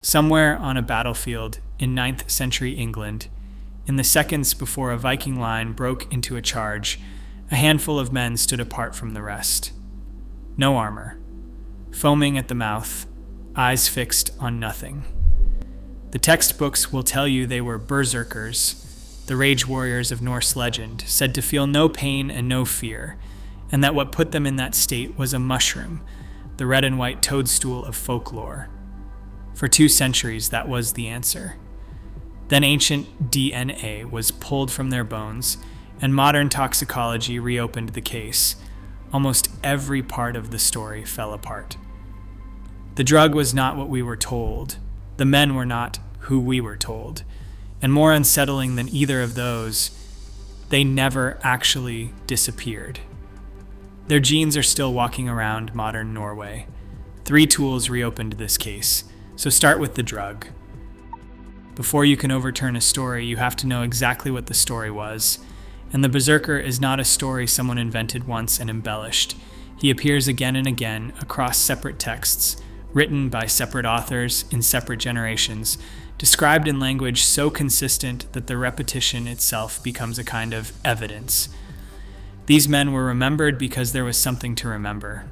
Somewhere on a battlefield in 9th century England, in the seconds before a Viking line broke into a charge, a handful of men stood apart from the rest. No armor, foaming at the mouth, eyes fixed on nothing. The textbooks will tell you they were berserkers, the rage warriors of Norse legend, said to feel no pain and no fear, and that what put them in that state was a mushroom, the red and white toadstool of folklore. For 2 centuries, that was the answer. Then ancient DNA was pulled from their bones, and modern toxicology reopened the case. Almost every part of the story fell apart. The drug was not what we were told. The men were not who we were told. And more unsettling than either of those, they never actually disappeared. Their genes are still walking around modern Norway. 3 tools reopened this case. So start with the drug. Before you can overturn a story, you have to know exactly what the story was. And the berserker is not a story someone invented once and embellished. He appears again and again across separate texts, written by separate authors in separate generations, described in language so consistent that the repetition itself becomes a kind of evidence. These men were remembered because there was something to remember.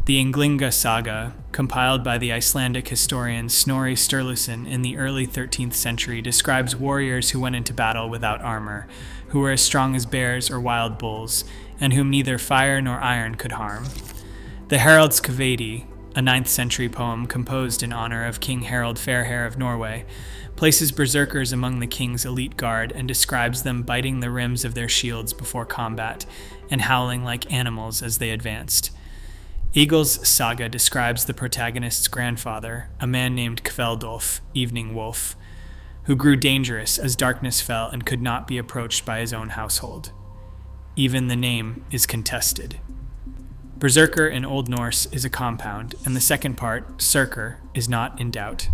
The Ynglinga saga, compiled by the Icelandic historian Snorri Sturluson in the early 13th century, describes warriors who went into battle without armor, who were as strong as bears or wild bulls, and whom neither fire nor iron could harm. The Haraldskvæði, a 9th century poem composed in honor of King Harald Fairhair of Norway, places berserkers among the king's elite guard and describes them biting the rims of their shields before combat and howling like animals as they advanced. Egil's saga describes the protagonist's grandfather, a man named Kveldolf, Evening Wolf, who grew dangerous as darkness fell and could not be approached by his own household. Even the name is contested. Berserker in Old Norse is a compound, and the second part, serker, is not in doubt.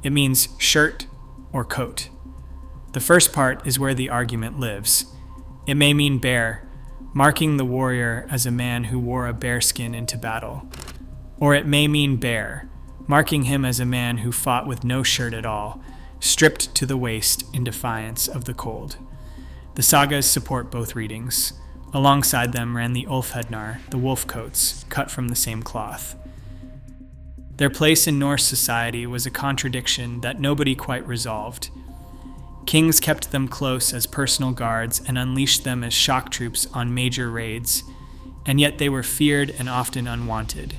It means shirt or coat. The first part is where the argument lives. It may mean bear, marking the warrior as a man who wore a bearskin into battle. Or it may mean bear, marking him as a man who fought with no shirt at all, stripped to the waist in defiance of the cold. The sagas support both readings. Alongside them ran the Ulfhednar, the wolf coats, cut from the same cloth. Their place in Norse society was a contradiction that nobody quite resolved. Kings kept them close as personal guards and unleashed them as shock troops on major raids, and yet they were feared and often unwanted.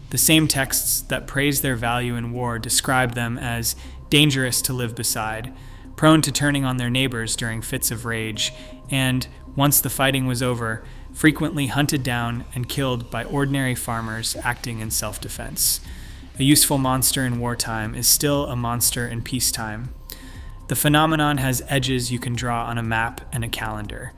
The same texts that praise their value in war describe them as dangerous to live beside, prone to turning on their neighbours during fits of rage, and, once the fighting was over, frequently hunted down and killed by ordinary farmers acting in self-defense. A useful monster in wartime is still a monster in peacetime. The phenomenon has edges you can draw on a map and a calendar.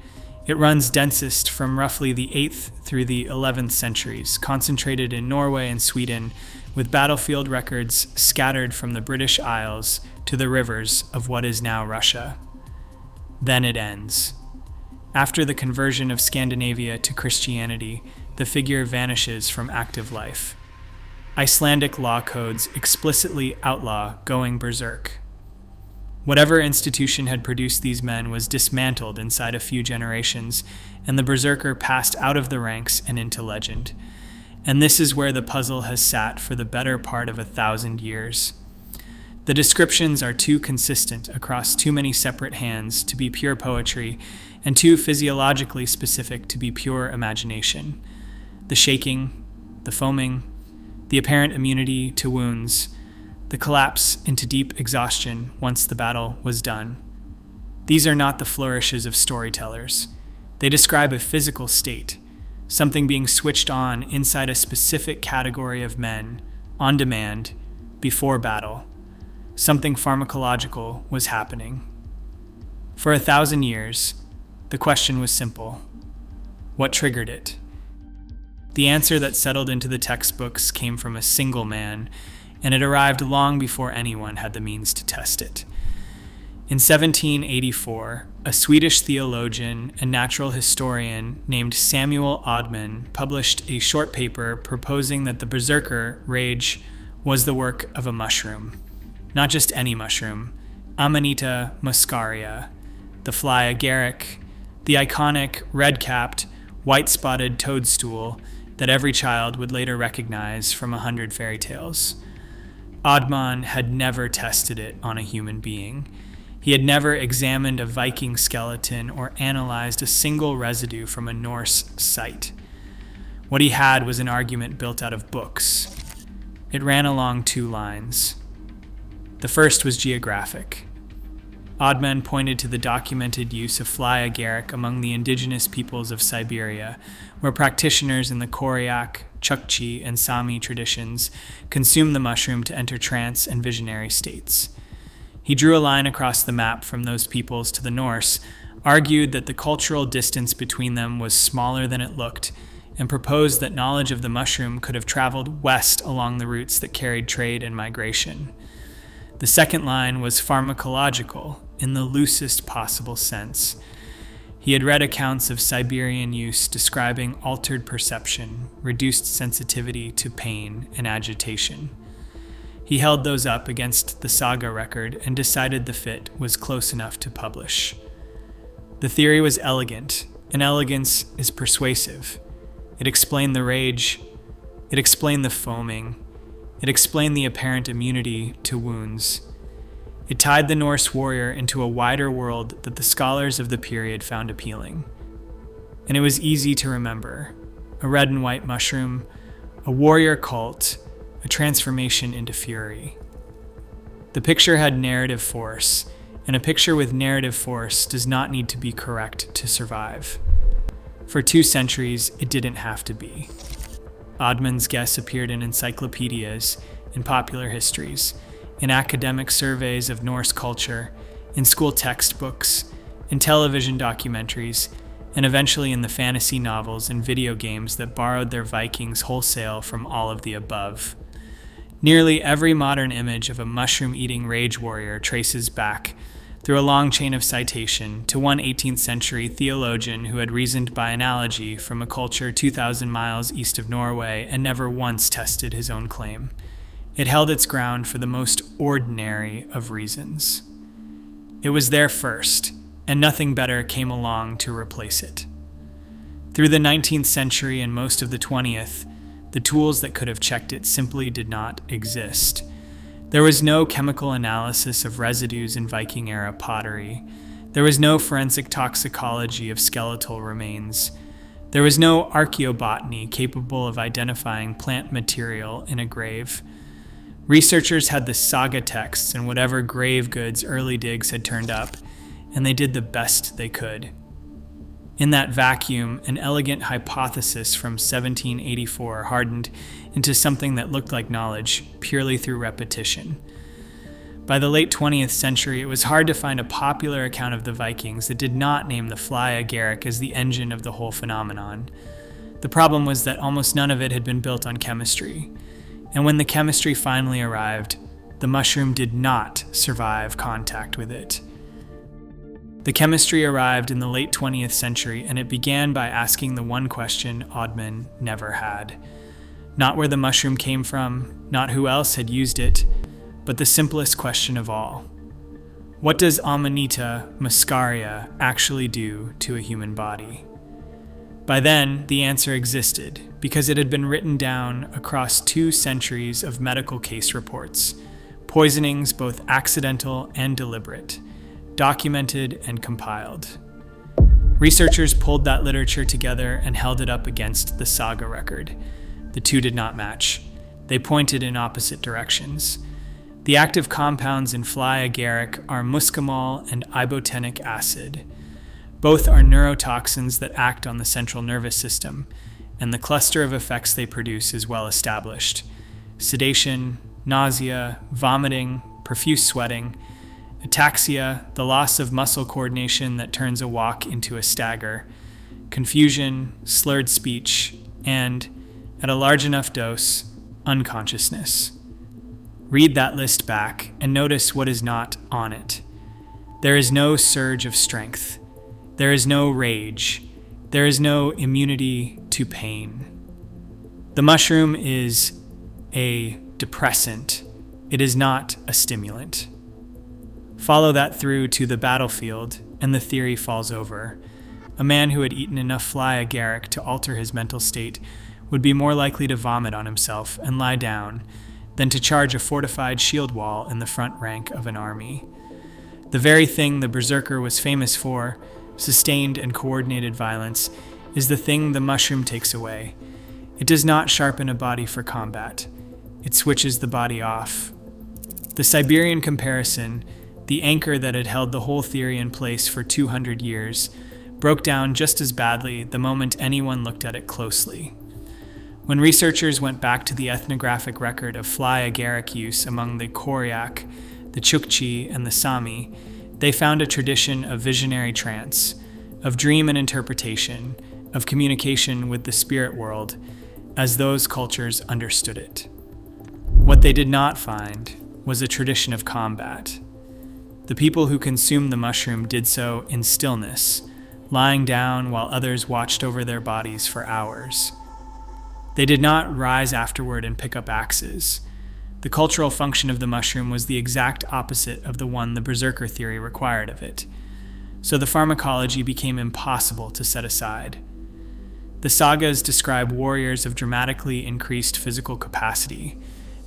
It runs densest from roughly the 8th through the 11th centuries, concentrated in Norway and Sweden, with battlefield records scattered from the British Isles to the rivers of what is now Russia. Then it ends. After the conversion of Scandinavia to Christianity, the figure vanishes from active life. Icelandic law codes explicitly outlaw going berserk. Whatever institution had produced these men was dismantled inside a few generations, and the berserker passed out of the ranks and into legend. And this is where the puzzle has sat for the better part of 1,000 years. The descriptions are too consistent across too many separate hands to be pure poetry, and too physiologically specific to be pure imagination. The shaking, the foaming, the apparent immunity to wounds, the collapse into deep exhaustion once the battle was done. These are not the flourishes of storytellers. They describe a physical state, something being switched on inside a specific category of men, on demand, before battle. Something pharmacological was happening. For 1,000 years, the question was simple. What triggered it? The answer that settled into the textbooks came from a single man, and it arrived long before anyone had the means to test it. In 1784, a Swedish theologian and natural historian named Samuel Odman published a short paper proposing that the berserker rage was the work of a mushroom. Not just any mushroom, Amanita muscaria, the fly agaric, the iconic red-capped, white-spotted toadstool that every child would later recognize from 100 fairy tales. Odman had never tested it on a human being. He had never examined a Viking skeleton or analyzed a single residue from a Norse site. What he had was an argument built out of books. It ran along two lines. The first was geographic. Odman pointed to the documented use of fly agaric among the indigenous peoples of Siberia, where practitioners in the Koryak, Chukchi, and Sami traditions consumed the mushroom to enter trance and visionary states. He drew a line across the map from those peoples to the Norse, argued that the cultural distance between them was smaller than it looked, and proposed that knowledge of the mushroom could have traveled west along the routes that carried trade and migration. The second line was pharmacological, in the loosest possible sense. He had read accounts of Siberian use describing altered perception, reduced sensitivity to pain and agitation. He held those up against the saga record and decided the fit was close enough to publish. The theory was elegant, and elegance is persuasive. It explained the rage, it explained the foaming, it explained the apparent immunity to wounds. It tied the Norse warrior into a wider world that the scholars of the period found appealing. And it was easy to remember. A red and white mushroom, a warrior cult, a transformation into fury. The picture had narrative force, and a picture with narrative force does not need to be correct to survive. For 2 centuries, it didn't have to be. Odman's guess appeared in encyclopedias, in popular histories, in academic surveys of Norse culture, in school textbooks, in television documentaries, and eventually in the fantasy novels and video games that borrowed their Vikings wholesale from all of the above. Nearly every modern image of a mushroom-eating rage warrior traces back, through a long chain of citation, to one 18th century theologian who had reasoned by analogy from a culture 2,000 miles east of Norway and never once tested his own claim. It held its ground for the most ordinary of reasons. It was there first, and nothing better came along to replace it. Through the 19th century and most of the 20th, the tools that could have checked it simply did not exist. There was no chemical analysis of residues in Viking-era pottery. There was no forensic toxicology of skeletal remains. There was no archaeobotany capable of identifying plant material in a grave. Researchers had the saga texts and whatever grave goods early digs had turned up, and they did the best they could. In that vacuum, an elegant hypothesis from 1784 hardened into something that looked like knowledge purely through repetition. By the late 20th century, it was hard to find a popular account of the Vikings that did not name the fly agaric as the engine of the whole phenomenon. The problem was that almost none of it had been built on chemistry. And when the chemistry finally arrived, the mushroom did not survive contact with it. The chemistry arrived in the late 20th century, and it began by asking the one question Odman never had. Not where the mushroom came from, not who else had used it, but the simplest question of all. What does Amanita muscaria actually do to a human body? By then, the answer existed, because it had been written down across 2 centuries of medical case reports, poisonings both accidental and deliberate, documented and compiled. Researchers pulled that literature together and held it up against the saga record. The two did not match. They pointed in opposite directions. The active compounds in fly agaric are muscimol and ibotenic acid. Both are neurotoxins that act on the central nervous system, and the cluster of effects they produce is well established. Sedation, nausea, vomiting, profuse sweating, ataxia, the loss of muscle coordination that turns a walk into a stagger, confusion, slurred speech, and, at a large enough dose, unconsciousness. Read that list back and notice what is not on it. There is no surge of strength. There is no rage. There is no immunity to pain. The mushroom is a depressant. It is not a stimulant. Follow that through to the battlefield, and the theory falls over. A man who had eaten enough fly agaric to alter his mental state would be more likely to vomit on himself and lie down than to charge a fortified shield wall in the front rank of an army. The very thing the berserker was famous for, sustained and coordinated violence, is the thing the mushroom takes away. It does not sharpen a body for combat. It switches the body off. The Siberian comparison, the anchor that had held the whole theory in place for 200 years, broke down just as badly the moment anyone looked at it closely. When researchers went back to the ethnographic record of fly agaric use among the Koryak, the Chukchi, and the Sami, they found a tradition of visionary trance, of dream and interpretation, of communication with the spirit world, as those cultures understood it. What they did not find was a tradition of combat. The people who consumed the mushroom did so in stillness, lying down while others watched over their bodies for hours. They did not rise afterward and pick up axes. The cultural function of the mushroom was the exact opposite of the one the berserker theory required of it. So the pharmacology became impossible to set aside. The sagas describe warriors of dramatically increased physical capacity,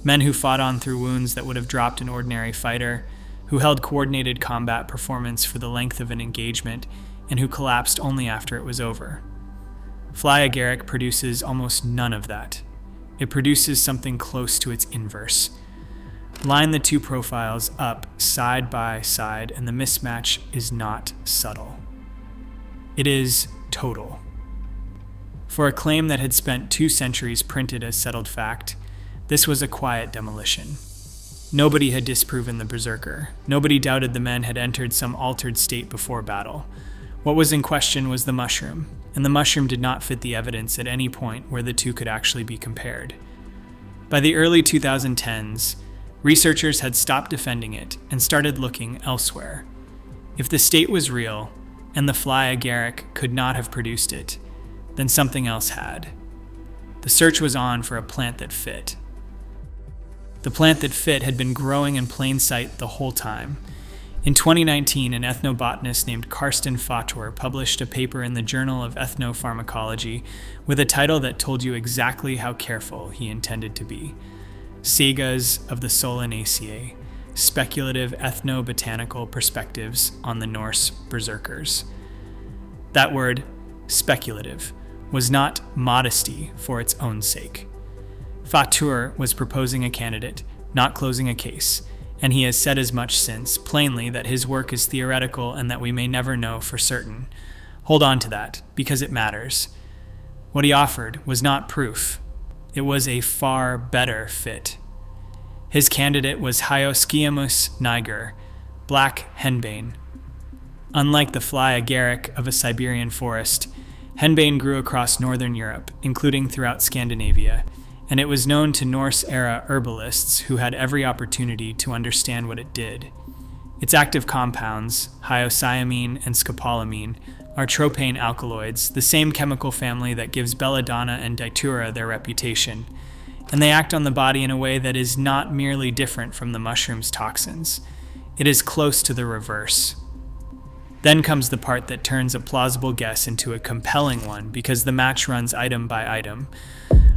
men who fought on through wounds that would have dropped an ordinary fighter, who held coordinated combat performance for the length of an engagement, and who collapsed only after it was over. Fly agaric produces almost none of that. It produces something close to its inverse. Line the two profiles up side by side, and the mismatch is not subtle. It is total. For a claim that had spent 2 centuries printed as settled fact, this was a quiet demolition. Nobody had disproven the berserker. Nobody doubted the men had entered some altered state before battle. What was in question was the mushroom, and the mushroom did not fit the evidence at any point where the two could actually be compared. By the early 2010s, researchers had stopped defending it and started looking elsewhere. If the state was real, and the fly agaric could not have produced it, then something else had. The search was on for a plant that fit. The plant that fit had been growing in plain sight the whole time. In 2019, an ethnobotanist named Karsten Fatur published a paper in the Journal of Ethnopharmacology with a title that told you exactly how careful he intended to be. Sagas of the Solanaceae, Speculative Ethnobotanical Perspectives on the Norse Berserkers. That word, speculative, was not modesty for its own sake. Fatur was proposing a candidate, not closing a case, and he has said as much since, plainly, that his work is theoretical and that we may never know for certain. Hold on to that, because it matters. What he offered was not proof. It was a far better fit. His candidate was Hyoscyamus niger, black henbane. Unlike the fly agaric of a Siberian forest, henbane grew across northern Europe, including throughout Scandinavia, and it was known to Norse-era herbalists who had every opportunity to understand what it did. Its active compounds, hyoscyamine and scopolamine, are tropane alkaloids, the same chemical family that gives belladonna and datura their reputation, and they act on the body in a way that is not merely different from the mushroom's toxins. It is close to the reverse. Then comes the part that turns a plausible guess into a compelling one, because the match runs item by item.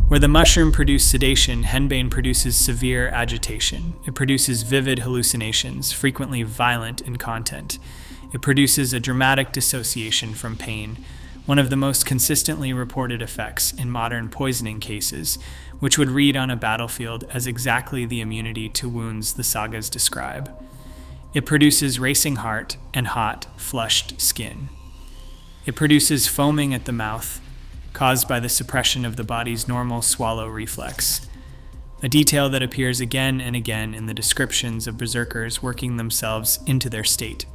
Where the mushroom produced sedation, henbane produces severe agitation. It produces vivid hallucinations, frequently violent in content. It produces a dramatic dissociation from pain, one of the most consistently reported effects in modern poisoning cases, which would read on a battlefield as exactly the immunity to wounds the sagas describe. It produces racing heart and hot, flushed skin. It produces foaming at the mouth, caused by the suppression of the body's normal swallow reflex, a detail that appears again and again in the descriptions of berserkers working themselves into their state.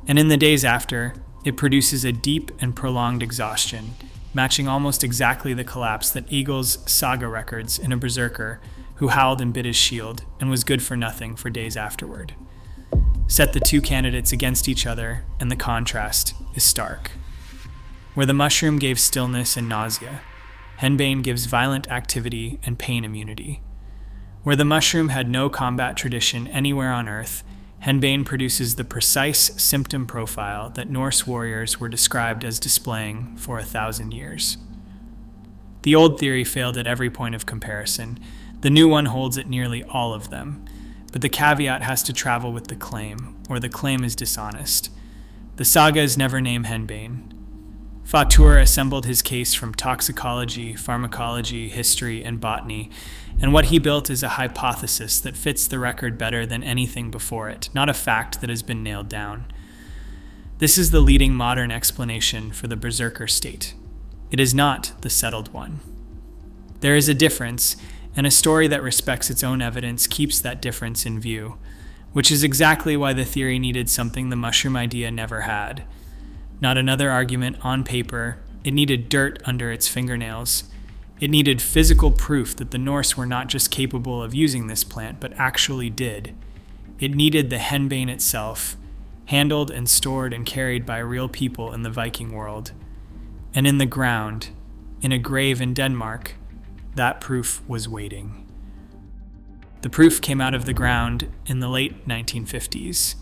And in the days after, it produces a deep and prolonged exhaustion, matching almost exactly the collapse that Eagle's saga records in a berserker who howled and bit his shield and was good for nothing for days afterward. Set the two candidates against each other, and the contrast is stark. Where the mushroom gave stillness and nausea, henbane gives violent activity and pain immunity. Where the mushroom had no combat tradition anywhere on Earth, henbane produces the precise symptom profile that Norse warriors were described as displaying for 1,000 years. The old theory failed at every point of comparison. The new one holds at nearly all of them. But the caveat has to travel with the claim, or the claim is dishonest. The sagas never name henbane. Fatur assembled his case from toxicology, pharmacology, history, and botany, and what he built is a hypothesis that fits the record better than anything before it, not a fact that has been nailed down. This is the leading modern explanation for the berserker state. It is not the settled one. There is a difference, and a story that respects its own evidence keeps that difference in view, which is exactly why the theory needed something the mushroom idea never had. Not another argument on paper, it needed dirt under its fingernails. It needed physical proof that the Norse were not just capable of using this plant, but actually did. It needed the henbane itself, handled and stored and carried by real people in the Viking world. And in the ground, in a grave in Denmark, that proof was waiting. The proof came out of the ground in the late 1950s.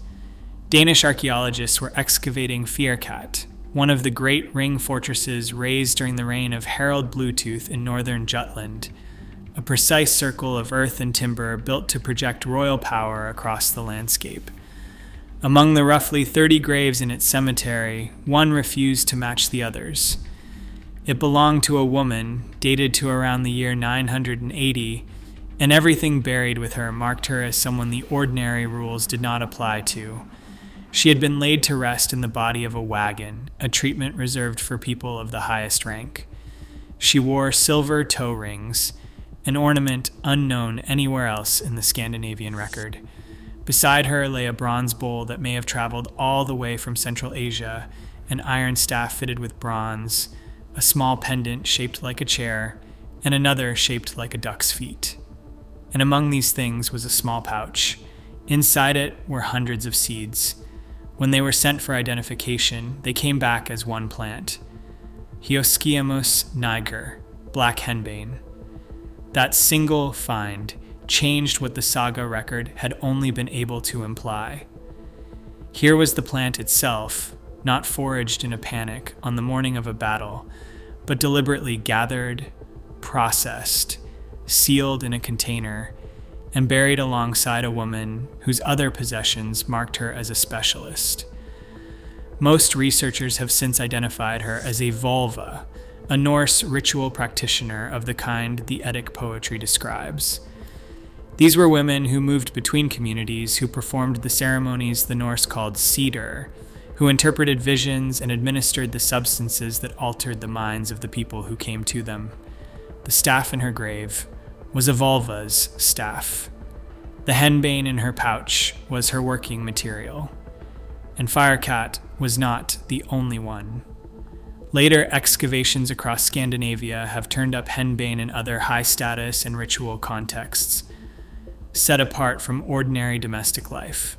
Danish archaeologists were excavating Fjerkrat, one of the great ring fortresses raised during the reign of Harald Bluetooth in northern Jutland, a precise circle of earth and timber built to project royal power across the landscape. Among the roughly 30 graves in its cemetery, one refused to match the others. It belonged to a woman, dated to around the year 980, and everything buried with her marked her as someone the ordinary rules did not apply to. She had been laid to rest in the body of a wagon, a treatment reserved for people of the highest rank. She wore silver toe rings, an ornament unknown anywhere else in the Scandinavian record. Beside her lay a bronze bowl that may have traveled all the way from Central Asia, an iron staff fitted with bronze, a small pendant shaped like a chair, and another shaped like a duck's feet. And among these things was a small pouch. Inside it were hundreds of seeds. When they were sent for identification, they came back as one plant. Hyoscyamus niger, black henbane. That single find changed what the saga record had only been able to imply. Here was the plant itself, not foraged in a panic on the morning of a battle, but deliberately gathered, processed, sealed in a container, and buried alongside a woman whose other possessions marked her as a specialist. Most researchers have since identified her as a vulva, a Norse ritual practitioner of the kind the Eddic poetry describes. These were women who moved between communities, who performed the ceremonies the Norse called cedar, who interpreted visions and administered the substances that altered the minds of the people who came to them. The staff in her grave was a vulva's staff. The henbane in her pouch was her working material. And Fjerkrat was not the only one. Later excavations across Scandinavia have turned up henbane in other high-status and ritual contexts, set apart from ordinary domestic life.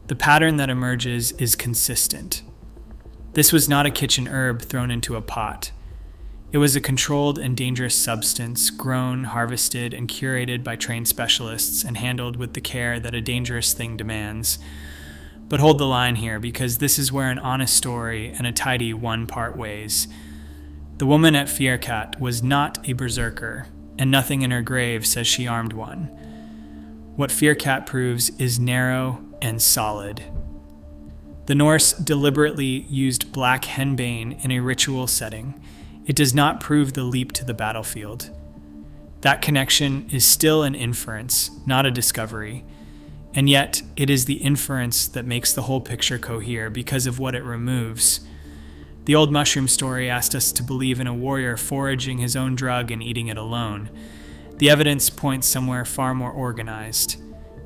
The pattern that emerges is consistent. This was not a kitchen herb thrown into a pot. It was a controlled and dangerous substance, grown, harvested, and curated by trained specialists and handled with the care that a dangerous thing demands. But hold the line here, because this is where an honest story and a tidy one part ways. The woman at Fjerkrat was not a berserker, and nothing in her grave says she armed one. What Fjerkrat proves is narrow and solid. The Norse deliberately used black henbane in a ritual setting. It does not prove the leap to the battlefield. That connection is still an inference, not a discovery. And yet, it is the inference that makes the whole picture cohere because of what it removes. The old mushroom story asked us to believe in a warrior foraging his own drug and eating it alone. The evidence points somewhere far more organized.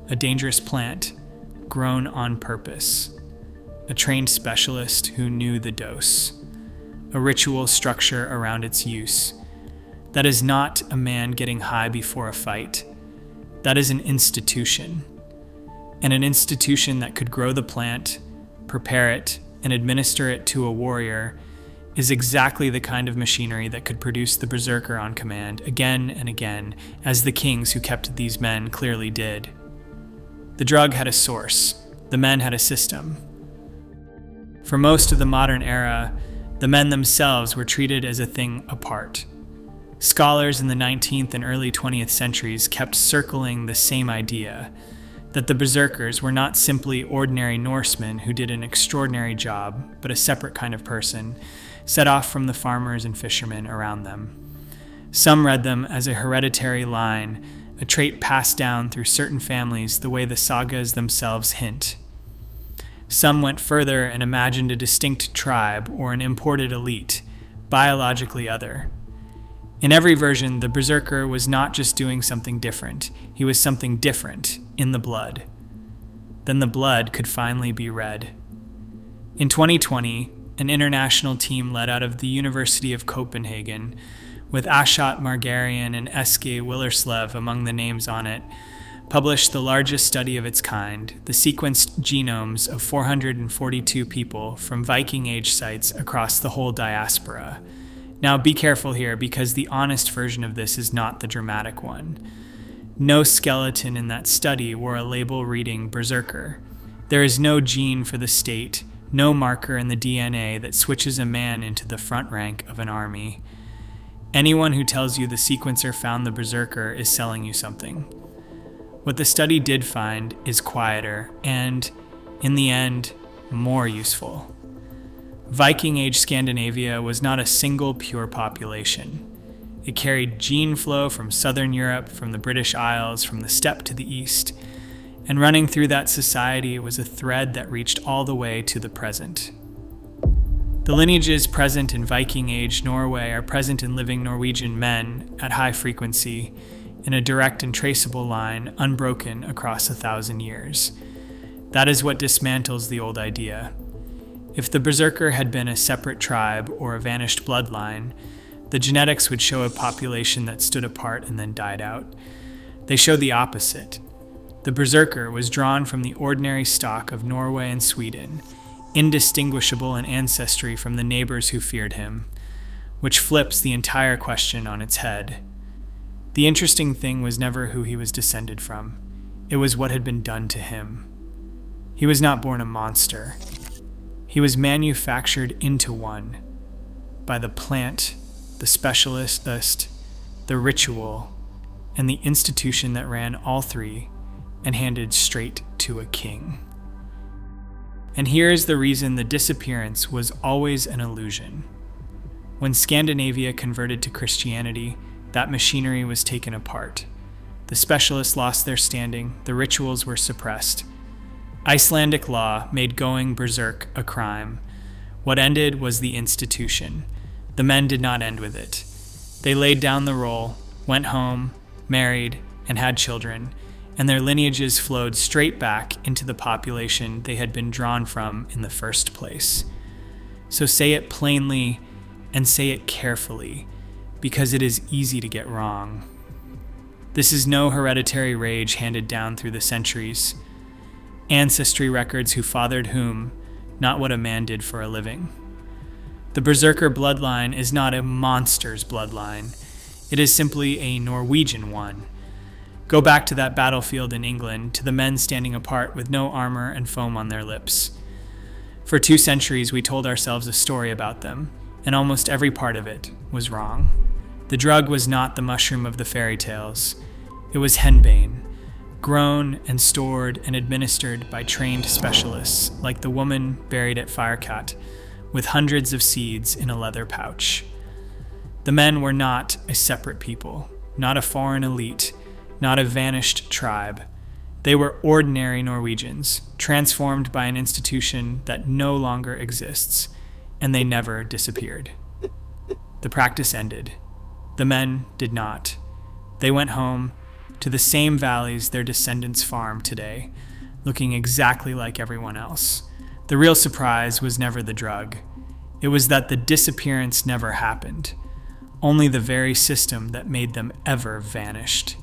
A dangerous plant, grown on purpose. A trained specialist who knew the dose. A ritual structure around its use. That is not a man getting high before a fight. That is an institution. And an institution that could grow the plant, prepare it, and administer it to a warrior is exactly the kind of machinery that could produce the berserker on command again and again, as the kings who kept these men clearly did. The drug had a source. The men had a system. For most of the modern era, the men themselves were treated as a thing apart. Scholars in the 19th and early 20th centuries kept circling the same idea, that the berserkers were not simply ordinary Norsemen who did an extraordinary job, but a separate kind of person, set off from the farmers and fishermen around them. Some read them as a hereditary line, a trait passed down through certain families the way the sagas themselves hint. Some went further and imagined a distinct tribe or an imported elite, biologically other. In every version, the berserker was not just doing something different, he was something different in the blood. Then the blood could finally be red. In 2020, an international team led out of the University of Copenhagen, with Ashot Margarian and Eske Willerslev among the names on it, published the largest study of its kind, the sequenced genomes of 442 people from Viking-age sites across the whole diaspora. Now be careful here, because the honest version of this is not the dramatic one. No skeleton in that study wore a label reading berserker. There is no gene for the state, no marker in the DNA that switches a man into the front rank of an army. Anyone who tells you the sequencer found the berserker is selling you something. What the study did find is quieter and, in the end, more useful. Viking-age Scandinavia was not a single pure population. It carried gene flow from southern Europe, from the British Isles, from the steppe to the east, and running through that society was a thread that reached all the way to the present. The lineages present in Viking-age Norway are present in living Norwegian men at high frequency, in a direct and traceable line, unbroken across 1,000 years. That is what dismantles the old idea. If the berserker had been a separate tribe or a vanished bloodline, the genetics would show a population that stood apart and then died out. They show the opposite. The berserker was drawn from the ordinary stock of Norway and Sweden, indistinguishable in ancestry from the neighbours who feared him, which flips the entire question on its head. The interesting thing was never who he was descended from. It was what had been done to him. He was not born a monster. He was manufactured into one by the plant, the specialist, the ritual, and the institution that ran all three and handed straight to a king. And here is the reason the disappearance was always an illusion. When Scandinavia converted to Christianity, that machinery was taken apart. The specialists lost their standing, the rituals were suppressed. Icelandic law made going berserk a crime. What ended was the institution. The men did not end with it. They laid down the role, went home, married, and had children, and their lineages flowed straight back into the population they had been drawn from in the first place. So say it plainly and say it carefully, because it is easy to get wrong. This is no hereditary rage handed down through the centuries. Ancestry records who fathered whom, not what a man did for a living. The berserker bloodline is not a monster's bloodline. It is simply a Norwegian one. Go back to that battlefield in England, to the men standing apart with no armor and foam on their lips. For 2 centuries, we told ourselves a story about them, and almost every part of it was wrong. The drug was not the mushroom of the fairy tales. It was henbane, grown and stored and administered by trained specialists, like the woman buried at Firecat, with hundreds of seeds in a leather pouch. The men were not a separate people, not a foreign elite, not a vanished tribe. They were ordinary Norwegians, transformed by an institution that no longer exists, and they never disappeared. The practice ended. The men did not. They went home to the same valleys their descendants farm today, looking exactly like everyone else. The real surprise was never the drug. It was that the disappearance never happened. Only the very system that made them ever vanished.